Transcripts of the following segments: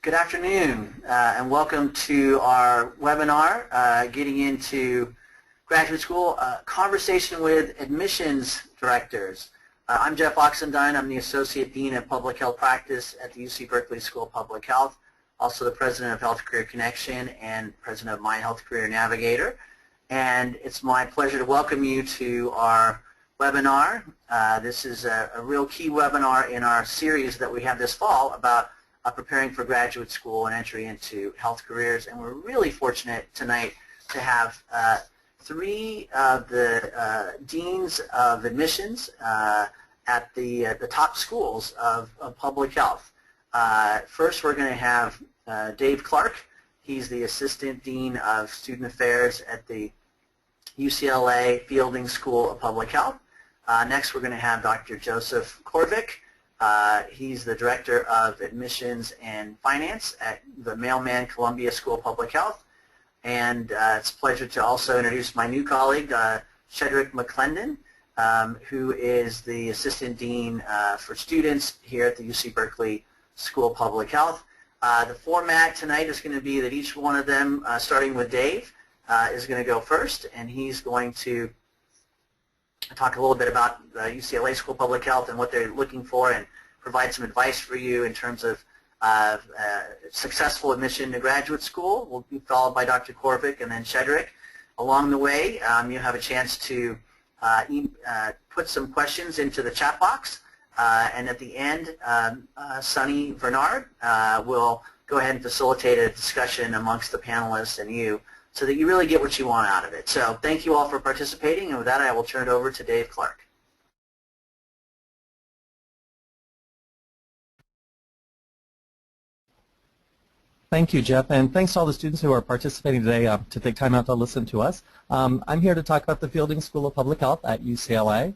Good afternoon, and welcome to our webinar, Getting into Graduate School, Conversation with Admissions Directors. I'm Jeff Oxendine. I'm the Associate Dean of Public Health Practice at the UC Berkeley School of Public Health, also the President of Health Career Connection and President of My Health Career Navigator. And it's my pleasure to welcome you to our webinar. This is a real key webinar in our series that we have this fall about preparing for graduate school and entry into health careers. And we're really fortunate tonight to have three of the deans of admissions at the top schools of public health. First, we're going to have Dave Clark. He's the Assistant Dean of Student Affairs at the UCLA Fielding School of Public Health. Next, we're going to have Dr. Joseph Korevec. He's the Director of Admissions and Finance at the Mailman Columbia School of Public Health. And it's a pleasure to also introduce my new colleague, Shederick McClendon, who is the Assistant Dean for Students here at the UC Berkeley School of Public Health. The format tonight is going to be that each one of them, starting with Dave, is going to go first, and he's going to talk a little bit about the UCLA School of Public Health and what they're looking for and provide some advice for you in terms of successful admission to graduate school. We'll be followed by Dr. Korevec and then Shederick. Along the way, you'll have a chance to put some questions into the chat box. And at the end, Sunny Bernard will go ahead and facilitate a discussion amongst the panelists and you so that you really get what you want out of it. So thank you all for participating, and with that I will turn it over to Dave Clark. Thank you, Jeff, and thanks to all the students who are participating today to take time out to listen to us. I'm here to talk about the Fielding School of Public Health at UCLA.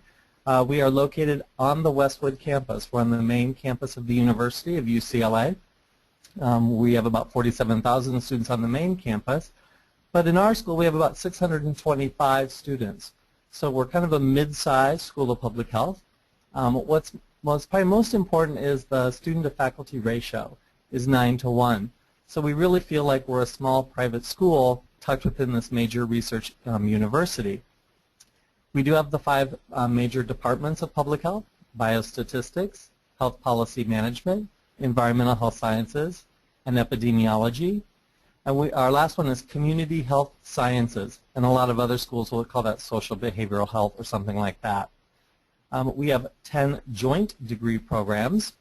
We are located on the Westwood campus. We're on the main campus of the University of UCLA. We have about 47,000 students on the main campus, but in our school we have about 625 students. So we're kind of a mid-sized school of public health. What's probably most important is the student-to-faculty ratio is 9:1. So we really feel like we're a small private school tucked within this major research university. We do have the 5 major departments of public health: biostatistics, health policy management, environmental health sciences, and epidemiology. And our last one is community health sciences, and a lot of other schools will call that social behavioral health or something like that. We have 10 joint degree programs.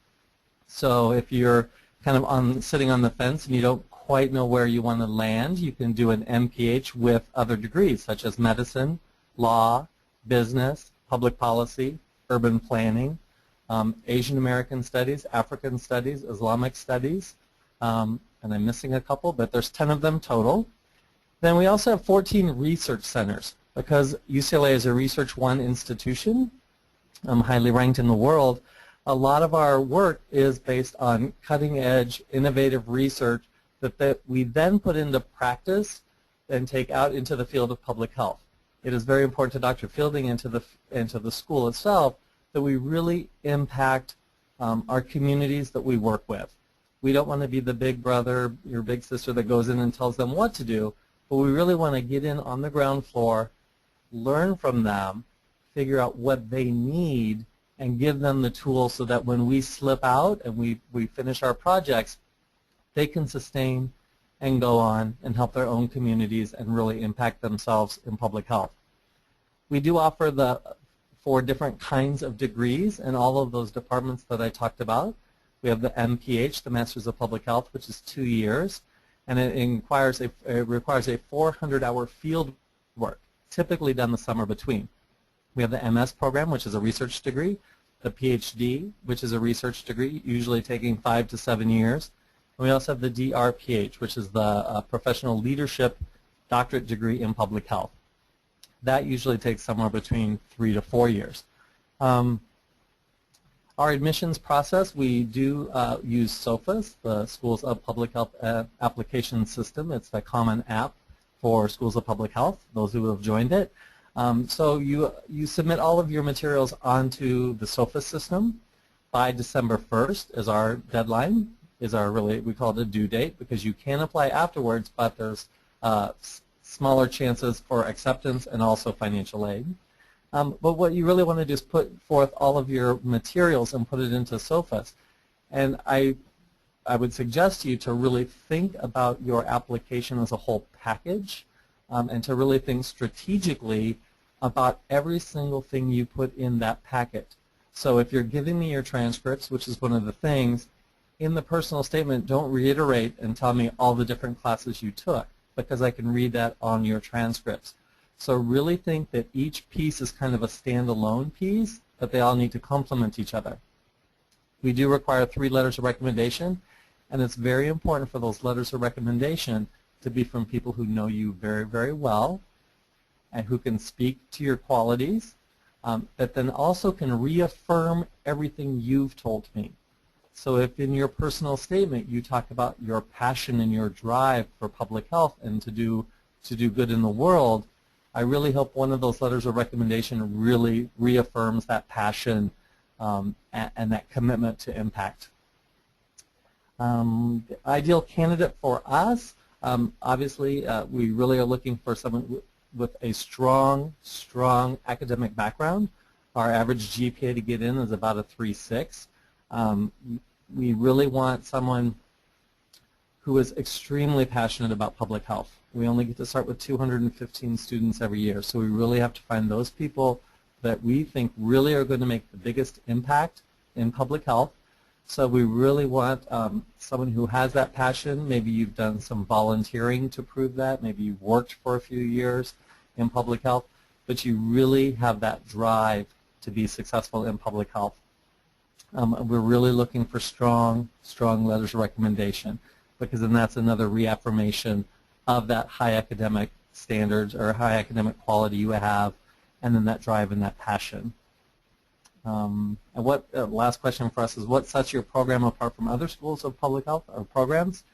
So if you're kind of sitting on the fence and you don't quite know where you want to land, you can do an MPH with other degrees such as medicine, law, business, public policy, urban planning, Asian American studies, African studies, Islamic studies, and I'm missing a couple, but there's 10 of them total. Then we also have 14 research centers because UCLA is a Research 1 institution, highly ranked in the world. A lot of our work is based on cutting-edge, innovative research that we then put into practice and take out into the field of public health. It is very important to Dr. Fielding and to the school itself that we really impact our communities that we work with. We don't want to be the big brother, your big sister that goes in and tells them what to do, but we really want to get in on the ground floor, learn from them, figure out what they need, and give them the tools so that when we slip out and we finish our projects, they can sustain and go on and help their own communities and really impact themselves in public health. We do offer the 4 different kinds of degrees in all of those departments that I talked about. We have the MPH, the Masters of Public Health, which is 2 years, and it requires a 400-hour field work, typically done the summer between. We have the MS program, which is a research degree, the PhD, which is a research degree, usually taking 5 to 7 years. And we also have the DRPH, which is the Professional Leadership Doctorate degree in Public Health. That usually takes somewhere between 3 to 4 years. Our admissions process, we do use SOPHAS, the Schools of Public Health Application System. It's the common app for Schools of Public Health, those who have joined it. So you submit all of your materials onto the SOPHAS system. By December 1st is our deadline is our we call it a due date, because you can apply afterwards, but there's smaller chances for acceptance and also financial aid. But what you really want to do is put forth all of your materials and put it into SOFAs. And I would suggest to you to really think about your application as a whole package, and to really think strategically about every single thing you put in that packet. So if you're giving me your transcripts, which is one of the things, in the personal statement, don't reiterate and tell me all the different classes you took, because I can read that on your transcripts. So really think that each piece is kind of a standalone piece, but they all need to complement each other. We do require 3 letters of recommendation, and it's very important for those letters of recommendation to be from people who know you very, very well and who can speak to your qualities, that then also can reaffirm everything you've told me. So if in your personal statement you talk about your passion and your drive for public health and to do good in the world, I really hope one of those letters of recommendation really reaffirms that passion and that commitment to impact. The ideal candidate for us, obviously, we really are looking for someone with a strong academic background. Our average GPA to get in is about a 3.6. We really want someone who is extremely passionate about public health. We only get to start with 215 students every year, so we really have to find those people that we think really are going to make the biggest impact in public health. So we really want someone who has that passion. Maybe you've done some volunteering to prove that. Maybe you've worked for a few years in public health, but you really have that drive to be successful in public health. We're really looking for strong letters of recommendation, because then that's another reaffirmation of that high academic standards or high academic quality you have, and then that drive and that passion. And what last question for us is, what sets your program apart from other schools of public health or programs?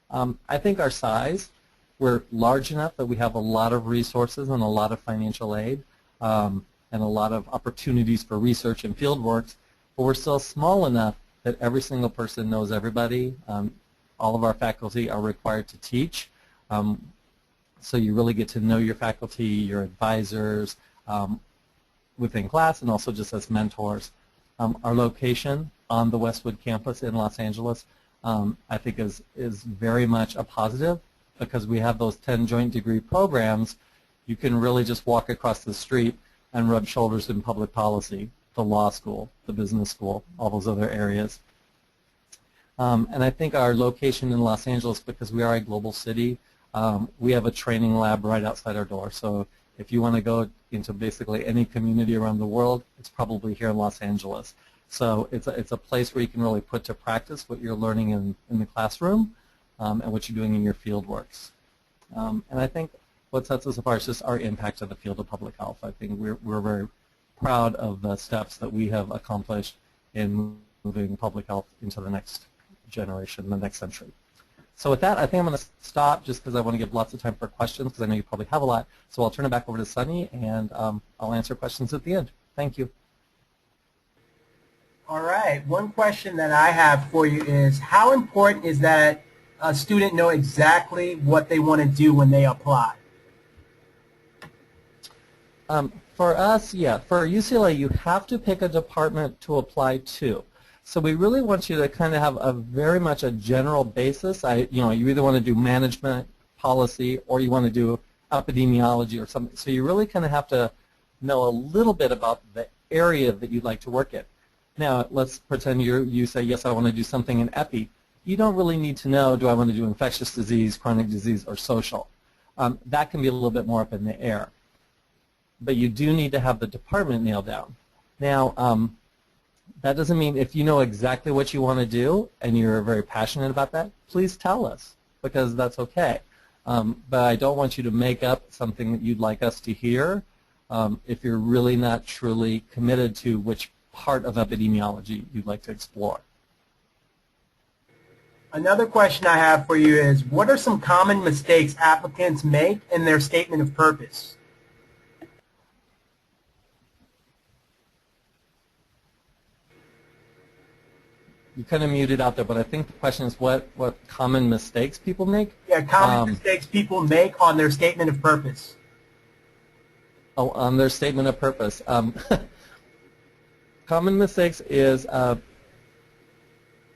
I think our size. We're large enough that we have a lot of resources and a lot of financial aid and a lot of opportunities for research and field works, but we're still small enough that every single person knows everybody. All of our faculty are required to teach, so you really get to know your faculty, your advisors, within class and also just as mentors. Our location on the Westwood campus in Los Angeles I think is very much a positive, because we have those 10 joint degree programs. You can really just walk across the street and rub shoulders in public policy, the law school, the business school, all those other areas. And I think our location in Los Angeles, because we are a global city, we have a training lab right outside our door. So if you want to go into basically any community around the world, it's probably here in Los Angeles. So it's a place where you can really put to practice what you're learning in the classroom and what you're doing in your field works. And I think what sets us apart is just our impact to the field of public health. I think we're very proud of the steps that we have accomplished in moving public health into the next generation, the next century. So with that, I think I'm going to stop just because I want to give lots of time for questions, because I know you probably have a lot. So I'll turn it back over to Sunny, and I'll answer questions at the end. Thank you. All right. One question that I have for you is, how important is that a student know exactly what they want to do when they apply? For us, yeah. For UCLA, you have to pick a department to apply to. So we really want you to kind of have a very much a general basis. You either want to do management, policy, or you want to do epidemiology or something. So you really kind of have to know a little bit about the area that you'd like to work in. Now, let's pretend you say, yes, I want to do something in epi. You don't really need to know, do I want to do infectious disease, chronic disease, or social. That can be a little bit more up in the air. But you do need to have the department nailed down. Now, that doesn't mean if you know exactly what you want to do and you're very passionate about that, please tell us, because that's okay. But I don't want you to make up something that you'd like us to hear if you're really not truly committed to which part of epidemiology you'd like to explore. Another question I have for you is, what are some common mistakes applicants make in their statement of purpose? you kind of muted out there, but I think the question is what common mistakes people make? Yeah, common mistakes people make on their statement of purpose. Oh, on their statement of purpose. Common mistakes is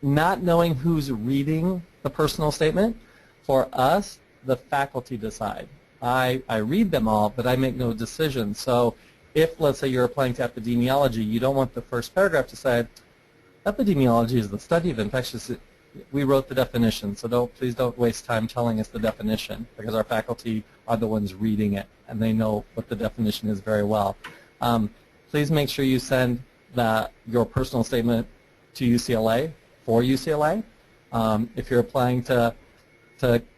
not knowing who's reading the personal statement. For us, the faculty decide. I read them all, but I make no decision. So if, let's say, you're applying to epidemiology, you don't want the first paragraph to say, epidemiology is the study of infectious. We wrote the definition, so please don't waste time telling us the definition, because our faculty are the ones reading it, and they know what the definition is very well. Please make sure you send your personal statement to UCLA for UCLA. If you're applying to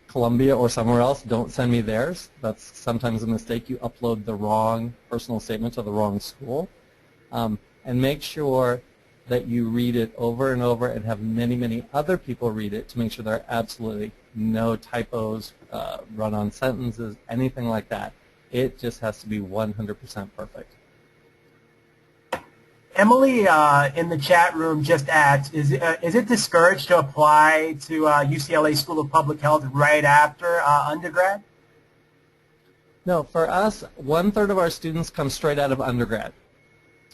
Columbia or somewhere else, don't send me theirs. That's sometimes a mistake. You upload the wrong personal statement to the wrong school. And make sure that you read it over and over and have many, many other people read it to make sure there are absolutely no typos, run-on sentences, anything like that. It just has to be 100% perfect. Emily in the chat room just asks, is it discouraged to apply to UCLA School of Public Health right after undergrad? No, for us, 1/3 of our students come straight out of undergrad.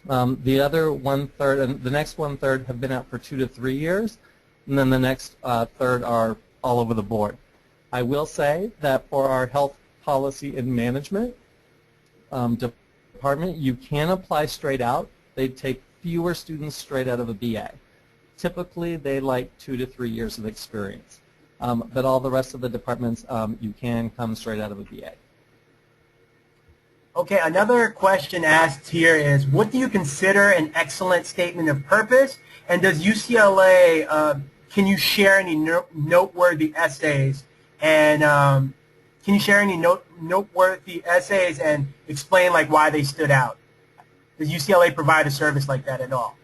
The other 1/3, and the next 1/3 have been out for 2 to 3 years, and then the next third are all over the board. I will say that for our health policy and management department, you can apply straight out. They take fewer students straight out of a BA. Typically, they like 2 to 3 years of experience. But all the rest of the departments, you can come straight out of a BA. Okay, another question asked here is, what do you consider an excellent statement of purpose? And does UCLA, can you share any noteworthy essays? And can you share any noteworthy essays and explain like why they stood out? Does UCLA provide a service like that at all?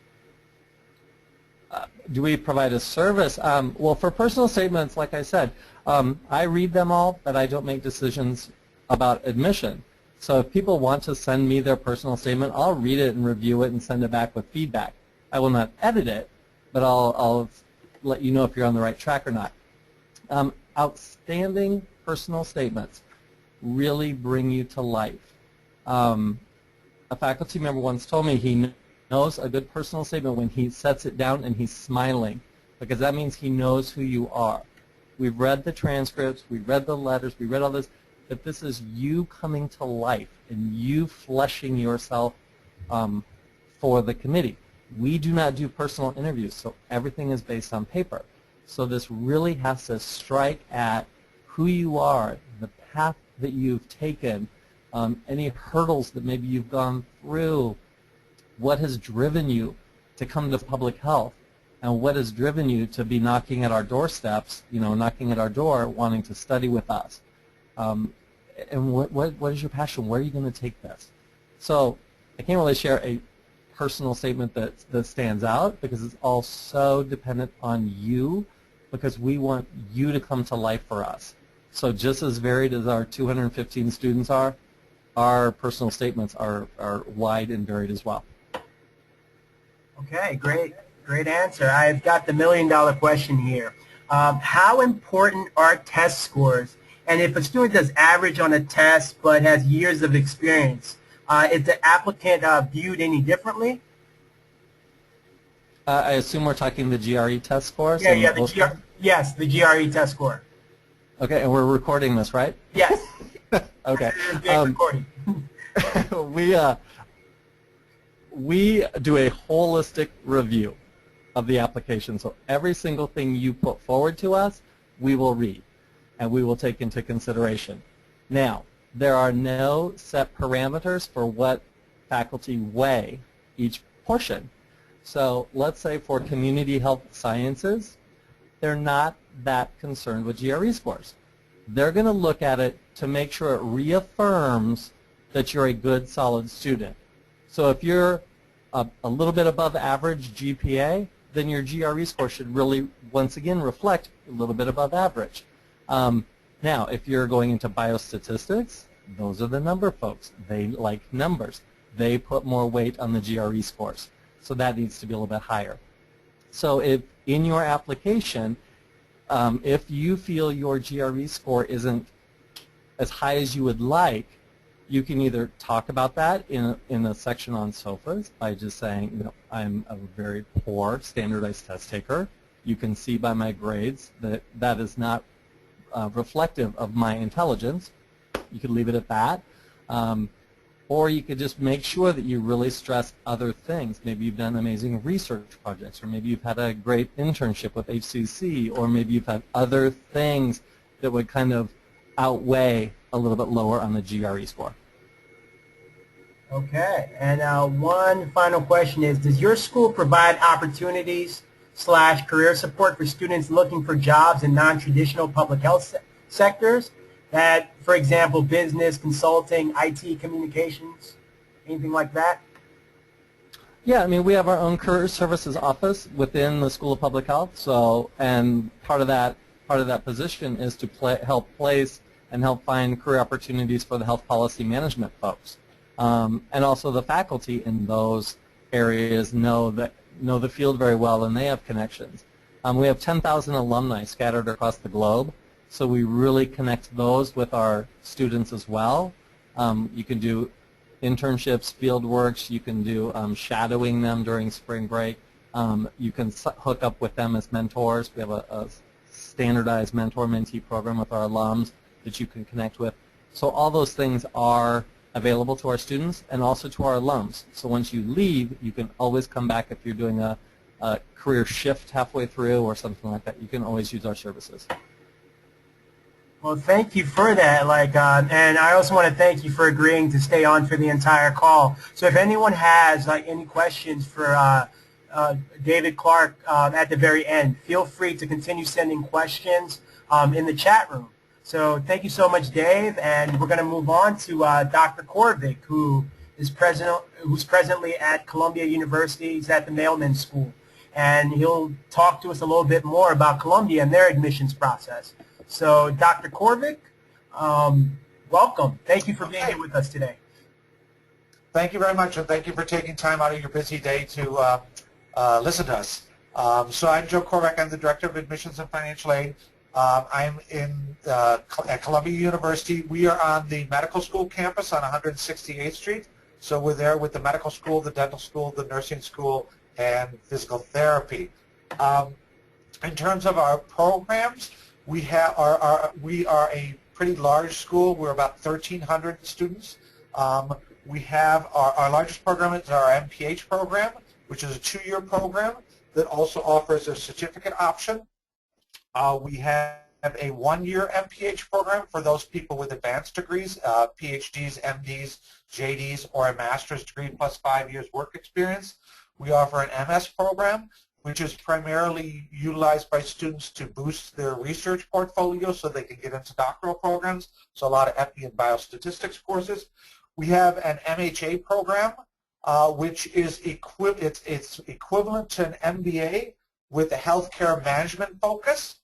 Do we provide a service? Well, for personal statements, like I said, I read them all, but I don't make decisions about admission. So if people want to send me their personal statement, I'll read it and review it and send it back with feedback. I will not edit it, but I'll let you know if you're on the right track or not. Outstanding personal statements really bring you to life. A faculty member once told me he knows a good personal statement when he sets it down and he's smiling, because that means he knows who you are. We've read the transcripts, we've read the letters, we read all this, but this is you coming to life and you fleshing yourself for the committee. We do not do personal interviews, so everything is based on paper. So this really has to strike at who you are, the path that you've taken, any hurdles that maybe you've gone through, what has driven you to come to public health, and what has driven you to be knocking at our doorsteps, knocking at our door, wanting to study with us. And what is your passion? Where are you going to take this? So I can't really share a personal statement that stands out, because it's all so dependent on you, because we want you to come to life for us. So just as varied as our 215 students are, our personal statements are wide and varied as well. Okay, great answer. I've got the million-dollar question here. How important are test scores? And if a student does average on a test but has years of experience, is the applicant viewed any differently? I assume we're talking the GRE test scores? Yeah, yes, the GRE test score. Okay, and we're recording this, right? Yes. Okay. Recording. We do a holistic review of the application. So every single thing you put forward to us, we will read and we will take into consideration. Now, there are no set parameters for what faculty weigh each portion. So let's say for community health sciences, they're not that concerned with GRE scores. They're going to look at it to make sure it reaffirms that you're a good, solid student. So if you're a little bit above average GPA, then your GRE score should really, once again, reflect a little bit above average. Now, if you're going into biostatistics, those are the number folks. They like numbers. They put more weight on the GRE scores. So that needs to be a little bit higher. So if in your application, if you feel your GRE score isn't as high as you would like, you can either talk about that in a section on SOFAs by just saying, you know, I'm a very poor standardized test taker. You can see by my grades that that is not reflective of my intelligence. You could leave it at that. Or you could just make sure that you really stress other things. Maybe you've done amazing research projects, or maybe you've had a great internship with HCC, or maybe you've had other things that would kind of outweigh a little bit lower on the GRE score. Okay, and one final question is, does your school provide opportunities / career support for students looking for jobs in non-traditional public health sectors? That, for example, business, consulting, IT, communications, anything like that? Yeah, I mean, we have our own career services office within the School of Public Health. So, and part of that position is to help place and help find career opportunities for the health policy management folks. And also the faculty in those areas know the field very well, and they have connections. We have 10,000 alumni scattered across the globe, so we really connect those with our students as well. You can do internships, field works, you can do shadowing them during spring break. You can hook up with them as mentors. We have a standardized mentor-mentee program with our alums that you can connect with. So all those things are available to our students and also to our alums. So once you leave, you can always come back if you're doing a career shift halfway through or something like that. You can always use our services. Well, thank you for that. And I also want to thank you for agreeing to stay on for the entire call. So if anyone has any questions for David Clark at the very end, feel free to continue sending questions in the chat room. So thank you so much, Dave, and we're going to move on to Dr. Korevec, who's presently at Columbia University. He's at the Mailman School, and he'll talk to us a little bit more about Columbia and their admissions process. So, Dr. Korevec, welcome. Thank you for being here with us today. Thank you very much, and thank you for taking time out of your busy day to listen to us. So I'm Joe Korevec. I'm the Director of Admissions and Financial Aid. I'm at Columbia University. We are on the medical school campus on 168th Street. So we're there with the medical school, the dental school, the nursing school, and physical therapy. In terms of our programs, we are a pretty large school. We're about 1,300 students. We have our largest program is our MPH program, which is a 2-year program that also offers a certificate option. We have a 1-year MPH program for those people with advanced degrees, PhDs, MDs, JDs, or a master's degree plus 5 years work experience. We offer an MS program, which is primarily utilized by students to boost their research portfolio so they can get into doctoral programs, so a lot of epi and biostatistics courses. We have an MHA program, which is it's equivalent to an MBA with a healthcare management focus.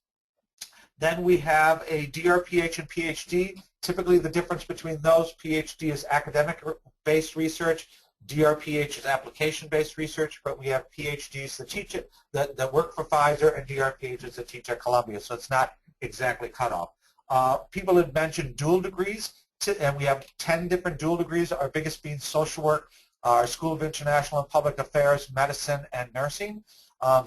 Then we have a DRPH and PhD. Typically the difference between those, PhD is academic-based research, DRPH is application-based research, but we have PhDs that teach it, that work for Pfizer, and DRPHs that teach at Columbia, so it's not exactly cut off. People had mentioned dual degrees, and we have 10 different dual degrees, our biggest being social work, our School of International and Public Affairs, medicine, and nursing.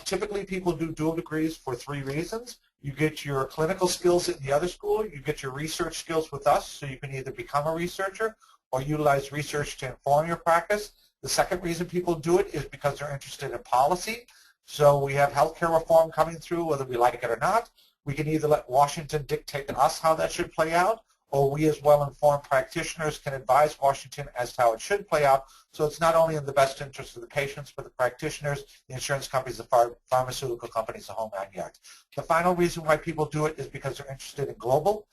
Typically people do dual degrees for 3 reasons. You get your clinical skills in the other school, you get your research skills with us, so you can either become a researcher or utilize research to inform your practice. The second reason people do it is because they're interested in policy. So we have healthcare reform coming through, whether we like it or not. We can either let Washington dictate to us how that should play out, or we as well-informed practitioners can advise Washington as to how it should play out. So it's not only in the best interest of the patients, but the practitioners, the insurance companies, the pharmaceutical companies, the whole 9 yards. The final reason why people do it is because they're interested in global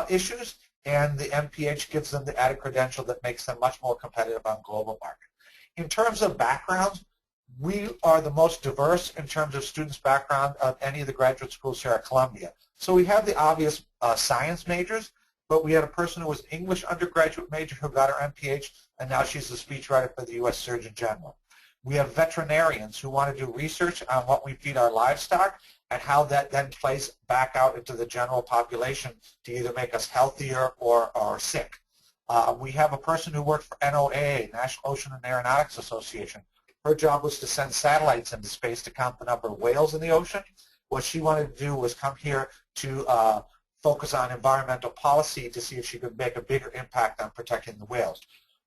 issues, and the MPH gives them the added credential that makes them much more competitive on global market. In terms of backgrounds, we are the most diverse in terms of students' background of any of the graduate schools here at Columbia. So we have the obvious science majors, but we had a person who was English undergraduate major who got her MPH, and now she's a speechwriter for the U.S. Surgeon General. We have veterinarians who want to do research on what we feed our livestock and how that then plays back out into the general population to either make us healthier or sick. We have a person who worked for NOAA, National Ocean and Aeronautics Association. Her job was to send satellites into space to count the number of whales in the ocean. What she wanted to do was come here to focus on environmental policy to see if she could make a bigger impact on protecting the whales.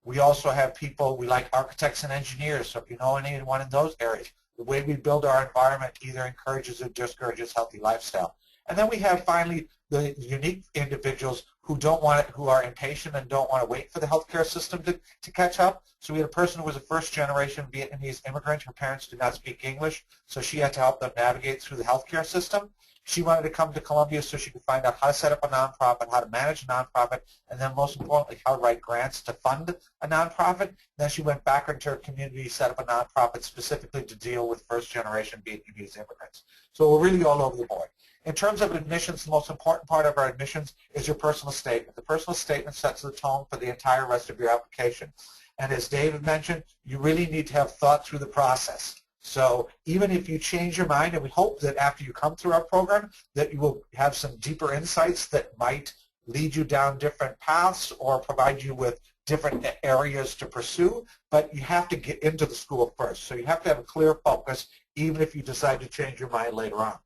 We also have people, we like architects and engineers, so if you know anyone in those areas, the way we build our environment either encourages or discourages healthy lifestyle. And then we have finally the unique individuals who are impatient and don't want to wait for the healthcare system to catch up. So we had a person who was a first-generation Vietnamese immigrant. Her parents did not speak English, so she had to help them navigate through the healthcare system. She wanted to come to Columbia so she could find out how to set up a nonprofit, how to manage a nonprofit, and then most importantly, how to write grants to fund a nonprofit. Then she went back into her community, set up a nonprofit specifically to deal with first-generation Vietnamese immigrants. So we're really all over the board. In terms of admissions, the most important part of our admissions is your personal statement. The personal statement sets the tone for the entire rest of your application. And as David mentioned, you really need to have thought through the process. So even if you change your mind, and we hope that after you come through our program that you will have some deeper insights that might lead you down different paths or provide you with different areas to pursue, but you have to get into the school first. So you have to have a clear focus even if you decide to change your mind later on.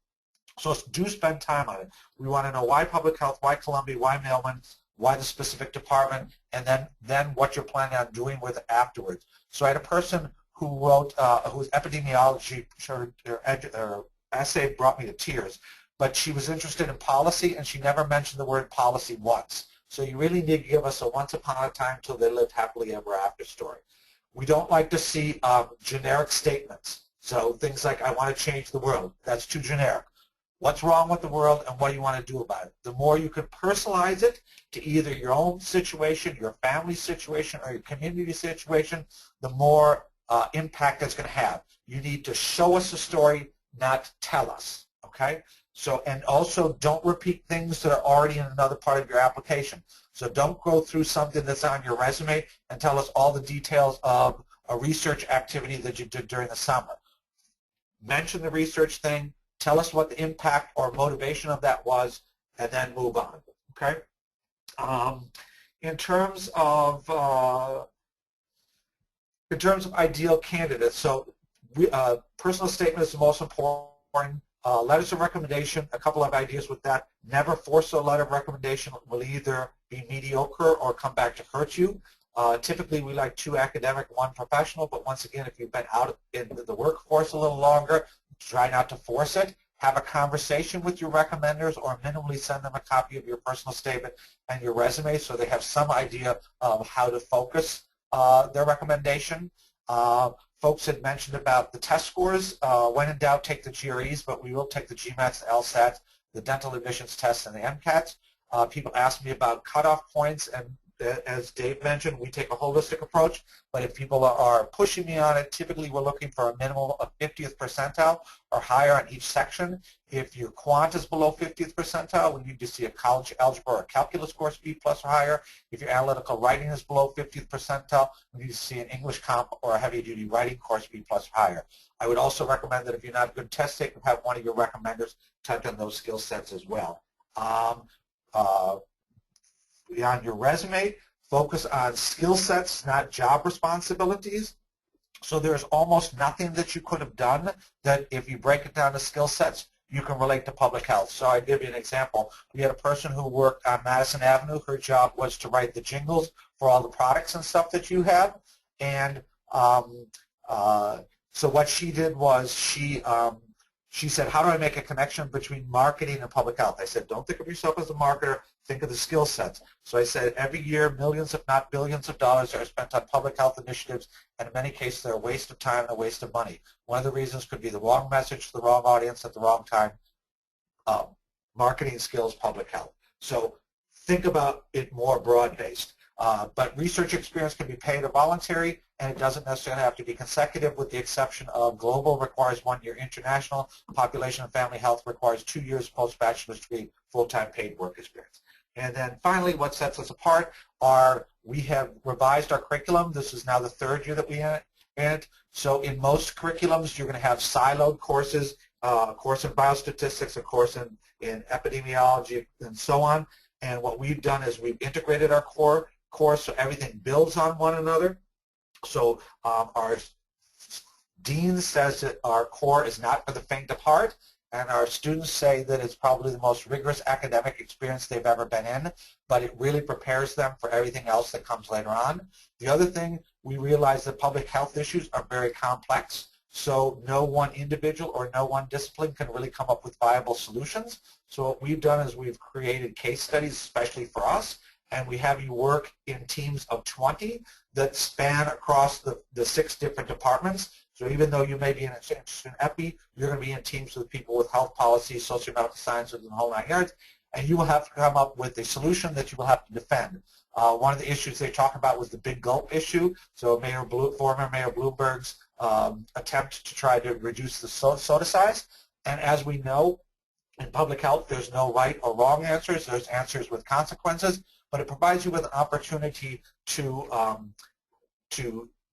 So do spend time on it. We want to know why public health, why Columbia, why Mailman, why the specific department, and then what you're planning on doing with it afterwards. So I had a person who wrote, whose epidemiology, her essay brought me to tears, but she was interested in policy and she never mentioned the word policy once. So you really need to give us a once upon a time till they lived happily ever after story. We don't like to see generic statements. So things like, I want to change the world. That's too generic. What's wrong with the world and what do you want to do about it? The more you can personalize it to either your own situation, your family situation, or your community situation, the more impact that's going to have. You need to show us a story, not tell us, okay? So, and also don't repeat things that are already in another part of your application. So don't go through something that's on your resume and tell us all the details of a research activity that you did during the summer. Mention the research thing, tell us what the impact or motivation of that was, and then move on, okay? In terms of ideal candidates, so personal statement is the most important. Letters of recommendation, a couple of ideas with that. Never force a letter of recommendation. It will either be mediocre or come back to hurt you. Typically, we like 2 academic, 1 professional, but once again, if you've been out in the workforce a little longer, try not to force it. Have a conversation with your recommenders or minimally send them a copy of your personal statement and your resume so they have some idea of how to focus their recommendation. Folks had mentioned about the test scores. When in doubt, take the GREs, but we will take the GMATs, the LSATs, the dental admissions tests, and the MCATs. People ask me about cutoff points, and as Dave mentioned, we take a holistic approach, but if people are pushing me on it, typically we're looking for a minimum of 50th percentile or higher on each section. If your quant is below 50th percentile, we need to see a college algebra or calculus course B+ or higher. If your analytical writing is below 50th percentile, we need to see an English comp or a heavy-duty writing course B+ or higher. I would also recommend that if you're not a good test taker, have one of your recommenders type in those skill sets as well. On your resume, focus on skill sets, not job responsibilities. So there's almost nothing that you could have done that if you break it down to skill sets, you can relate to public health. So I'll give you an example. We had a person who worked on Madison Avenue. Her job was to write the jingles for all the products and stuff that you have. And so what she did was she said, how do I make a connection between marketing and public health? I said, don't think of yourself as a marketer, think of the skill sets. So I said, every year, millions, if not billions of dollars are spent on public health initiatives, and in many cases, they're a waste of time and a waste of money. One of the reasons could be the wrong message to the wrong audience at the wrong time. Marketing skills, public health. So think about it more broad-based. But research experience can be paid or voluntary, and it doesn't necessarily have to be consecutive, with the exception of global requires 1 year, international, population and family health requires 2 years post-bachelor's degree, full-time paid work experience. And then finally, what sets us apart are we have revised our curriculum. This is now the 3rd year that we in it. So in most curriculums, you're going to have siloed courses, a course in biostatistics, a course in epidemiology, and so on. And what we've done is we've integrated our core course so everything builds on one another. So our dean says that our core is not for the faint of heart, and our students say that it's probably the most rigorous academic experience they've ever been in, but it really prepares them for everything else that comes later on. The other thing, we realize that public health issues are very complex, so no one individual or no one discipline can really come up with viable solutions. So what we've done is we've created case studies especially for us, and we have you work in teams of 20 that span across the 6 different departments. So even though you may be interested in EPI, you're going to be in teams with people with health policy, socio-medical sciences, and the whole 9 yards, and you will have to come up with a solution that you will have to defend. One of the issues they talk about was the big gulp issue. So former Mayor Bloomberg's attempt to try to reduce the soda size. And as we know, in public health, there's no right or wrong answers. There's answers with consequences, but it provides you with an opportunity to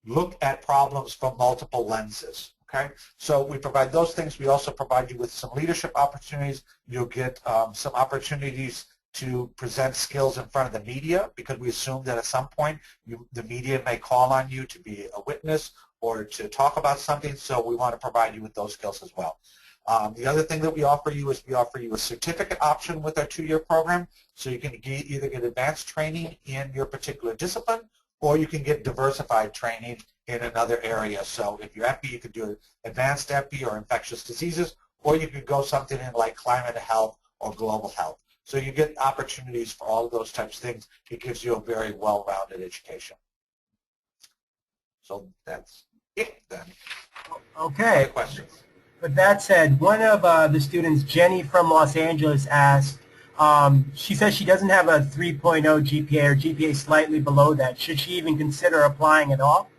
look at problems from multiple lenses. Okay, so we provide those things. We also provide you with some leadership opportunities. You'll get some opportunities to present skills in front of the media, because we assume that at some point the media may call on you to be a witness or to talk about something, so we want to provide you with those skills as well. The other thing that we offer you is we offer you a certificate option with our 2-year program, so you can either get advanced training in your particular discipline, or you can get diversified training in another area. So if you're EPI, you could do advanced EPI or infectious diseases, or you could go something in like climate health or global health. So you get opportunities for all of those types of things. It gives you a very well-rounded education. So that's it then. Okay. Other questions? With that said, one of the students, Jenny from Los Angeles, asked, she says she doesn't have a 3.0 GPA or GPA slightly below that. Should she even consider applying at all?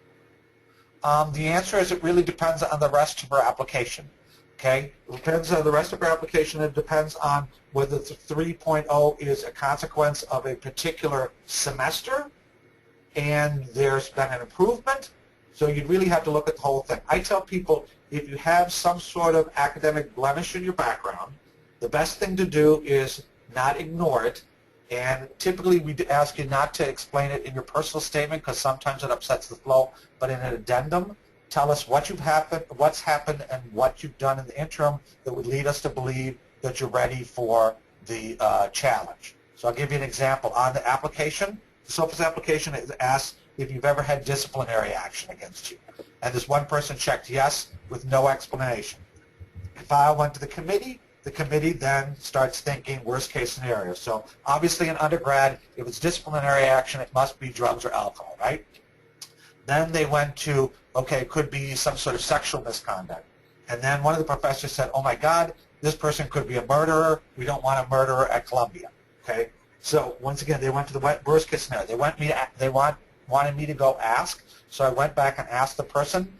The answer is it really depends on the rest of her application. Okay? It depends on the rest of her application. It depends on whether the 3.0 is a consequence of a particular semester and there's been an improvement. So you really have to look at the whole thing. I tell people, if you have some sort of academic blemish in your background, the best thing to do is not ignore it. And typically we ask you not to explain it in your personal statement, because sometimes it upsets the flow, but in an addendum, tell us what's happened and what you've done in the interim that would lead us to believe that you're ready for the challenge. So I'll give you an example. On the application, the SOPAS application, it asks if you've ever had disciplinary action against you. And this one person checked yes with no explanation. If I went to the committee then starts thinking worst case scenario. So obviously in undergrad, if it's disciplinary action, it must be drugs or alcohol, right? Then they went to, okay, it could be some sort of sexual misconduct. And then one of the professors said, oh my God, this person could be a murderer. We don't want a murderer at Columbia. Okay? So once again, they went to the worst case scenario. They wanted me to go ask. So I went back and asked the person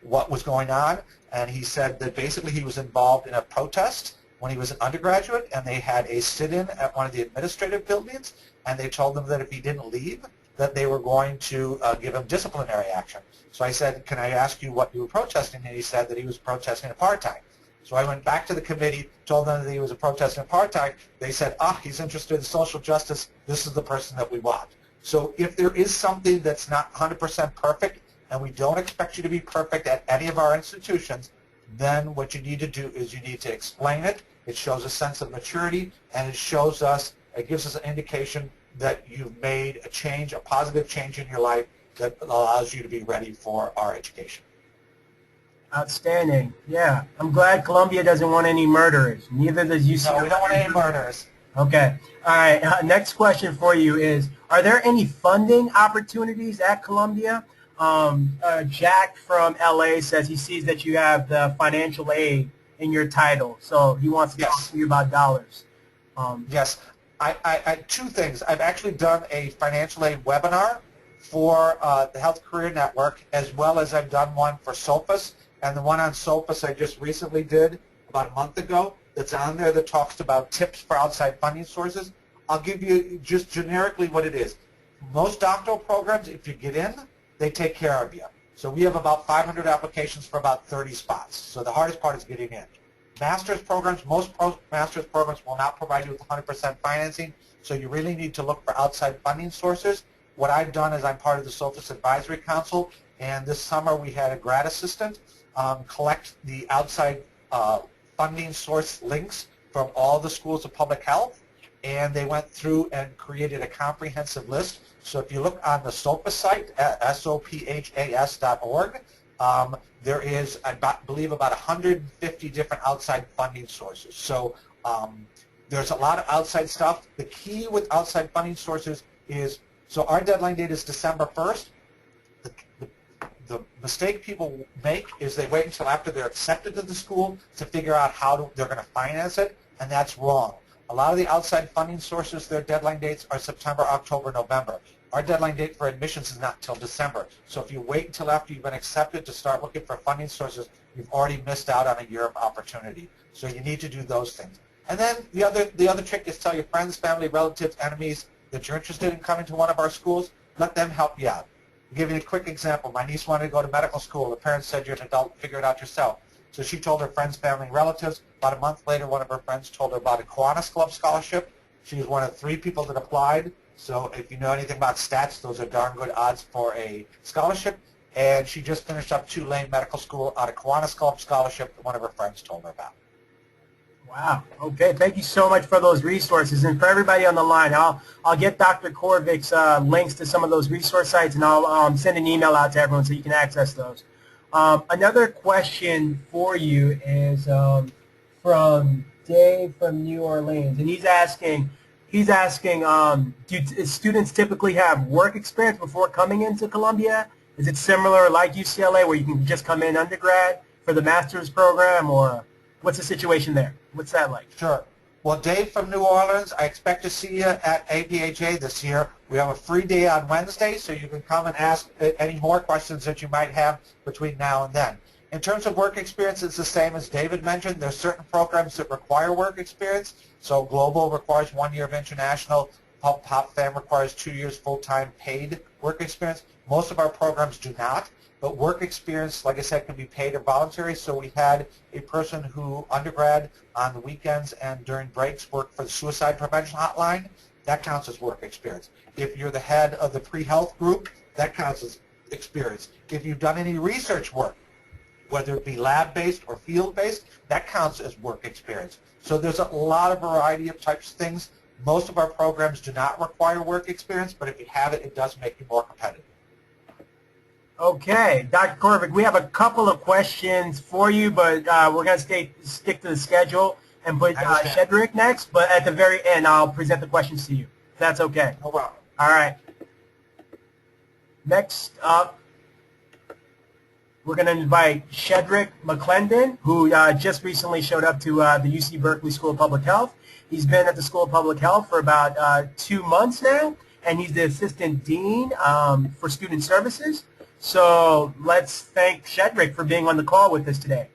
what was going on. And he said that basically he was involved in a protest when he was an undergraduate, and they had a sit-in at one of the administrative buildings, and they told him that if he didn't leave, that they were going to give him disciplinary action. So I said, can I ask you what you were protesting? And he said that he was protesting apartheid. So I went back to the committee, told them that he was protesting apartheid. They said, he's interested in social justice. This is the person that we want. So if there is something that's not 100% perfect, and we don't expect you to be perfect at any of our institutions, then what you need to do is you need to explain it. It shows a sense of maturity, and it gives us an indication that you've made a change, a positive change in your life that allows you to be ready for our education. Outstanding. Yeah. I'm glad Columbia doesn't want any murderers. Neither does UCLA. No, we don't want any murderers. Okay. All right. Next question for you is, are there any funding opportunities at Columbia? Jack from LA says he sees that you have the financial aid in your title, so he wants to talk to you about dollars. Yes. I two things. I've actually done a financial aid webinar for the Health Career Network, as well as I've done one for SOPAS, and the one on SOPAS I just recently did about a month ago that's on there that talks about tips for outside funding sources. I'll give you just generically what it is. Most doctoral programs, if you get in, they take care of you. So we have about 500 applications for about 30 spots. So the hardest part is getting in. Master's programs, most master's programs will not provide you with 100% financing, so you really need to look for outside funding sources. What I've done is I'm part of the SOFIS Advisory Council, and this summer we had a grad assistant collect the outside funding source links from all the schools of public health, and they went through and created a comprehensive list. So if you look on the SOPHAS site at sophas.org, there is, I believe, about 150 different outside funding sources. So there's a lot of outside stuff. The key with outside funding sources is, so our deadline date is December 1st. The mistake people make is they wait until after they're accepted to the school to figure out how they're going to finance it, and that's wrong. A lot of the outside funding sources, their deadline dates are September, October, November. Our deadline date for admissions is not until December. So if you wait until after you've been accepted to start looking for funding sources, you've already missed out on a year of opportunity. So you need to do those things. And then the other trick is tell your friends, family, relatives, enemies that you're interested in coming to one of our schools. Let them help you out. I'll give you a quick example. My niece wanted to go to medical school. The parents said, you're an adult, figure it out yourself. So she told her friends, family, and relatives. About a month later, one of her friends told her about a Kiwanis Club scholarship. She was one of 3 people that applied. So if you know anything about stats, those are darn good odds for a scholarship. And she just finished up Tulane Medical School on a Kiwanis Club scholarship that one of her friends told her about. Wow. Okay. Thank you so much for those resources. And for everybody on the line, I'll get Dr. Korevec's links to some of those resource sites, and I'll send an email out to everyone so you can access those. Another question for you is from Dave from New Orleans, and he's asking, do students typically have work experience before coming into Columbia? Is it similar like UCLA where you can just come in undergrad for the master's program, or what's the situation there? What's that like? Sure. Well, Dave from New Orleans, I expect to see you at APHA this year. We have a free day on Wednesday, so you can come and ask any more questions that you might have between now and then. In terms of work experience, it's the same as David mentioned. There's certain programs that require work experience. So Global requires 1 year of international. PopFam requires 2 years full-time paid work experience. Most of our programs do not. But work experience, like I said, can be paid or voluntary. So we had a person who, undergrad, on the weekends and during breaks, worked for the suicide prevention hotline. That counts as work experience. If you're the head of the pre-health group, that counts as experience. If you've done any research work, whether it be lab-based or field-based, that counts as work experience. So there's a lot of variety of types of things. Most of our programs do not require work experience, but if you have it, it does make you more competitive. Okay, Dr. Korevec, we have a couple of questions for you, but we're going to stick to the schedule and put Shederick next, but at the very end, I'll present the questions to you. If that's okay. No problem. All right. Next up, we're going to invite Shederick McClendon, who just recently showed up to the UC Berkeley School of Public Health. He's been at the School of Public Health for about 2 months now, and he's the Assistant Dean for Student Services. So let's thank Shederick for being on the call with us today.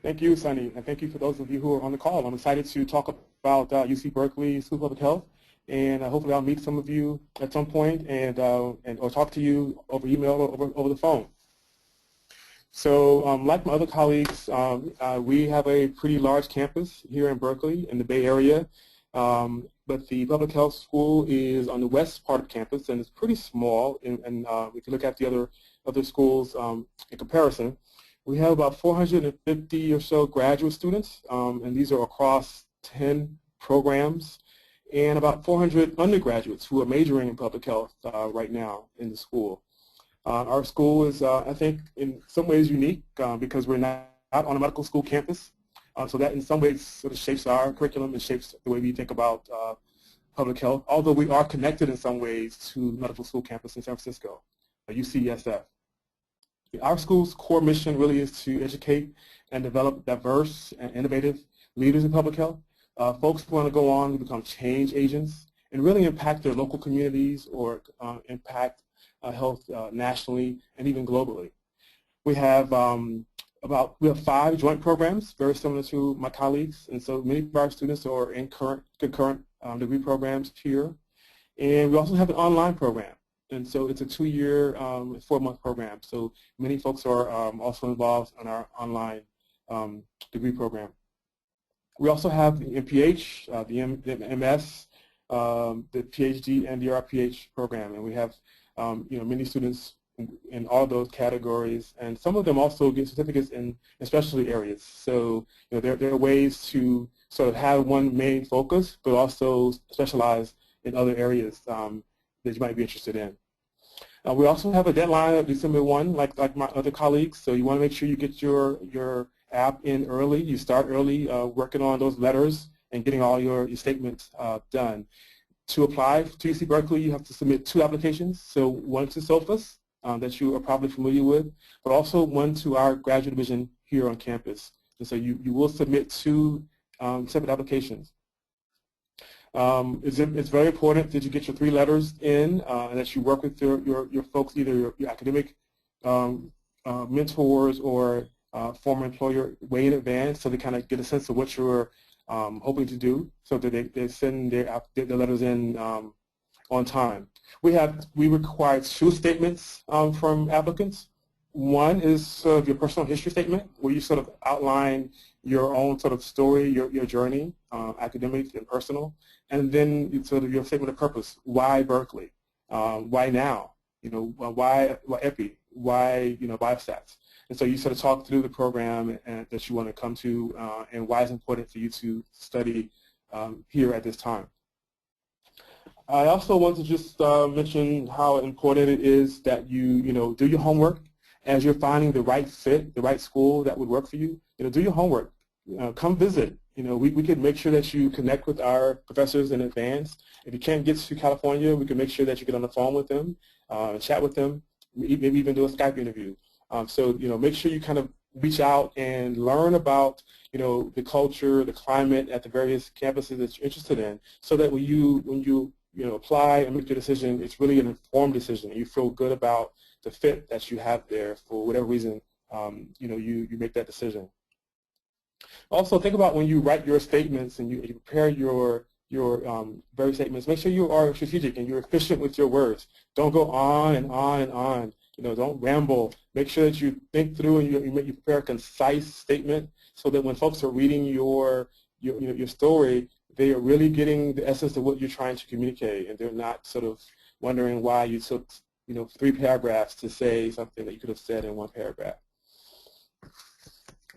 Thank you, Sonny, and thank you for those of you who are on the call. I'm excited to talk about UC Berkeley School of Public Health, and hopefully I'll meet some of you at some point and or talk to you over email or over the phone. So like my other colleagues, we have a pretty large campus here in Berkeley in the Bay Area. But the public health school is on the west part of campus, and it's pretty small. And if you look at the other schools in comparison, we have about 450 or so graduate students, and these are across 10 programs, and about 400 undergraduates who are majoring in public health right now in the school. Our school is, I think, in some ways unique because we're not on a medical school campus. So that in some ways sort of shapes our curriculum and shapes the way we think about public health, although we are connected in some ways to the medical school campus in San Francisco, UCSF. Our school's core mission really is to educate and develop diverse and innovative leaders in public health, folks who want to go on to become change agents and really impact their local communities or impact health nationally and even globally. We have 5 joint programs, very similar to my colleagues, and so many of our students are in concurrent degree programs here. And we also have an online program. And so it's a 2-year, 4-month program. So many folks are also involved in our online degree program. We also have the MPH, the MS, the PhD, and the RPH program, and we have many students in all those categories, and some of them also get certificates in specialty areas. So there are ways to sort of have one main focus, but also specialize in other areas that you might be interested in. We also have a deadline of December 1, like my other colleagues. So you want to make sure you get your app in early. You start early working on those letters and getting all your statements done. To apply to UC Berkeley, you have to submit 2 applications. So one to SOFAS that you are probably familiar with, but also one to our graduate division here on campus. And so you will submit 2 separate applications. It's very important that you get your 3 letters in and that you work with your folks, either your academic mentors or former employer way in advance, so they kind of get a sense of what you're hoping to do, so that they send their letters in on time. We require 2 statements from applicants. One is sort of your personal history statement, where you sort of outline your own sort of story, your journey, academic and personal, and then sort of your statement of purpose. Why Berkeley? Why now? Why EPI? Why biostats? And so you sort of talk through the program that you want to come to and why it's important for you to study here at this time. I also want to just mention how important it is that you do your homework as you're finding the right fit, the right school that would work for you. Do your homework. Come visit. We can make sure that you connect with our professors in advance. If you can't get to California, we can make sure that you get on the phone with them, chat with them, maybe even do a Skype interview. So make sure you kind of reach out and learn about the culture, the climate at the various campuses that you're interested in, so that when you apply and make your decision, it's really an informed decision, and you feel good about the fit that you have there for whatever reason you make that decision. Also, think about when you write your statements and you prepare your various statements, make sure you are strategic and you're efficient with your words. Don't go on and on and on. Don't ramble. Make sure that you think through and you prepare a concise statement, so that when folks are reading your story, they are really getting the essence of what you're trying to communicate, and they're not sort of wondering why you took 3 paragraphs to say something that you could have said in 1 paragraph.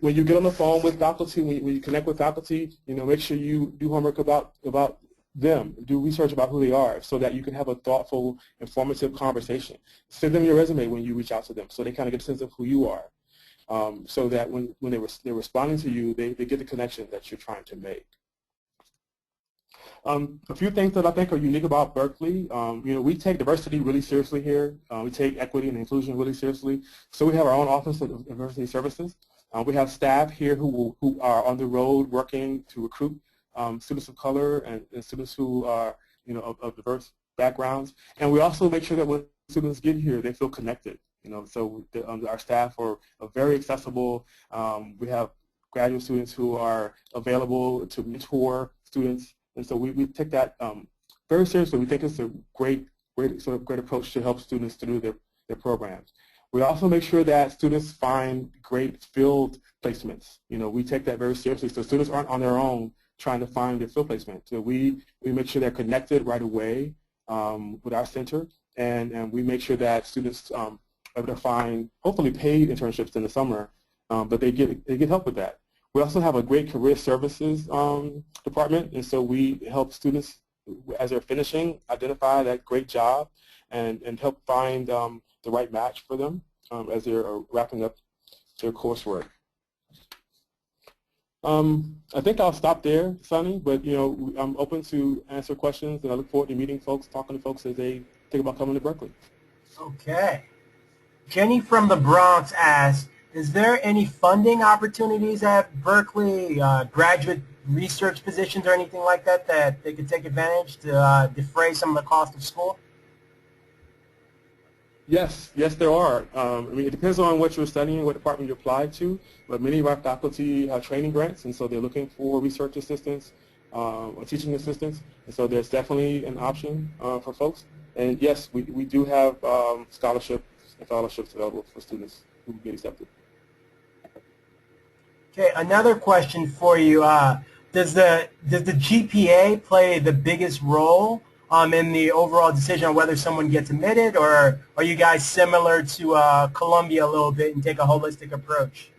When you get on the phone with faculty, when you connect with faculty, make sure you do homework about them, do research about who they are, so that you can have a thoughtful, informative conversation. Send them your resume when you reach out to them, so they kind of get a sense of who you are, so that when they're responding to you, they get the connection that you're trying to make. A few things that I think are unique about Berkeley, we take diversity really seriously here. We take equity and inclusion really seriously. So we have our own Office of Diversity Services. We have staff here who are on the road working to recruit students of color and students who are of diverse backgrounds. And we also make sure that when students get here, they feel connected. So our staff are very accessible. We have graduate students who are available to mentor students. And so we take that very seriously. We think it's a great approach to help students through their programs. We also make sure that students find great field placements. We take that very seriously, so students aren't on their own trying to find their field placement. So we make sure they're connected right away with our center, and we make sure that students are able to find hopefully paid internships in the summer, but they get help with that. We also have a great career services department, and so we help students as they're finishing identify that great job and help find the right match for them as they're wrapping up their coursework. I think I'll stop there, Sonny, but I'm open to answer questions, and I look forward to meeting folks, talking to folks as they think about coming to Berkeley. Okay. Jenny from the Bronx asks, is there any funding opportunities at Berkeley, graduate research positions or anything like that that they could take advantage to defray some of the cost of school? Yes, there are. It depends on what you're studying, what department you apply to, but many of our faculty have training grants, and so they're looking for research assistants or teaching assistants, and so there's definitely an option for folks. And yes, we do have scholarships and fellowships available for students who get accepted. Okay, another question for you. Does the GPA play the biggest role in the overall decision on whether someone gets admitted, or are you guys similar to Columbia a little bit and take a holistic approach?